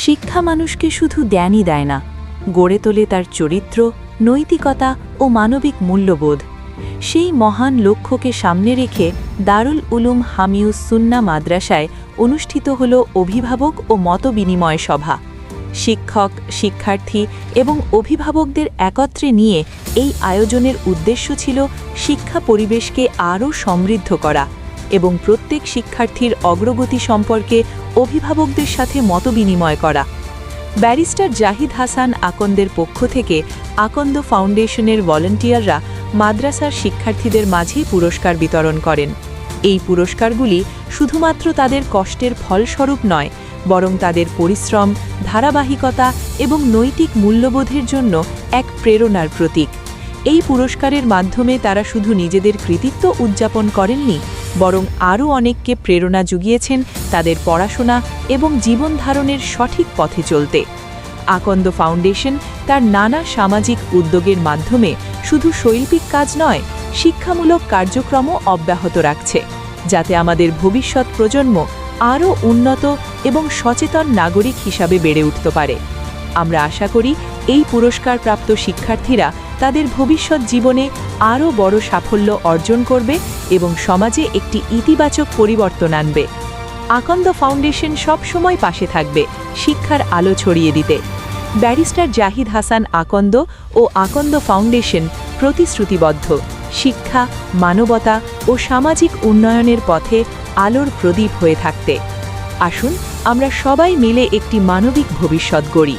শিক্ষা মানুষকে শুধু জ্ঞানই দেয় না, গড়ে তোলে তার চরিত্র, নৈতিকতা ও মানবিক মূল্যবোধ। সেই মহান লক্ষ্যকে সামনে রেখে দারুল উলুম হামিউস সুন্নাহ মাদ্রাসায় অনুষ্ঠিত হল অভিভাবক ও মতবিনিময় সভা। শিক্ষক, শিক্ষার্থী এবং অভিভাবকদের একত্রে নিয়ে এই আয়োজনের উদ্দেশ্য ছিল শিক্ষা পরিবেশকে আরও সমৃদ্ধ করা এবং প্রত্যেক শিক্ষার্থীর অগ্রগতি সম্পর্কে অভিভাবকদের সাথে মতবিনিময় করা। ব্যারিস্টার জাহিদ হাসান আকন্দের পক্ষ থেকে আকন্দ ফাউন্ডেশনের ভলান্টিয়াররা মাদ্রাসার শিক্ষার্থীদের মাঝে পুরস্কার বিতরণ করেন। এই পুরস্কারগুলি শুধুমাত্র তাদের কষ্টের ফলস্বরূপ নয়, বরং তাদের পরিশ্রম, ধারাবাহিকতা এবং নৈতিক মূল্যবোধের জন্য এক প্রেরণার প্রতীক। এই পুরস্কারের মাধ্যমে তারা শুধু নিজেদের কৃতিত্ব উদযাপন করেননি, বরং আরও অনেককে প্রেরণা জুগিয়েছেন তাদের পড়াশোনা এবং জীবনধারণের সঠিক পথে চলতে। আকন্দ ফাউন্ডেশন তার নানা সামাজিক উদ্যোগের মাধ্যমে শুধু শৈল্পিক কাজ নয়, শিক্ষামূলক কার্যক্রমও অব্যাহত রাখছে, যাতে আমাদের ভবিষ্যৎ প্রজন্ম আরও উন্নত এবং সচেতন নাগরিক হিসাবে বেড়ে উঠতে পারে। আমরা আশা করি এই পুরস্কারপ্রাপ্ত শিক্ষার্থীরা তাদের ভবিষ্যৎ জীবনে আরও বড় সাফল্য অর্জন করবে এবং সমাজে একটি ইতিবাচক পরিবর্তন আনবে। আকন্দ ফাউন্ডেশন সবসময় পাশে থাকবে শিক্ষার আলো ছড়িয়ে দিতে। ব্যারিস্টার জাহিদ হাসান আকন্দ ও আকন্দ ফাউন্ডেশন প্রতিশ্রুতিবদ্ধ শিক্ষা, মানবতা ও সামাজিক উন্নয়নের পথে আলোর প্রদীপ হয়ে থাকতে। আসুন আমরা সবাই মিলে একটি মানবিক ভবিষ্যৎ গড়ি।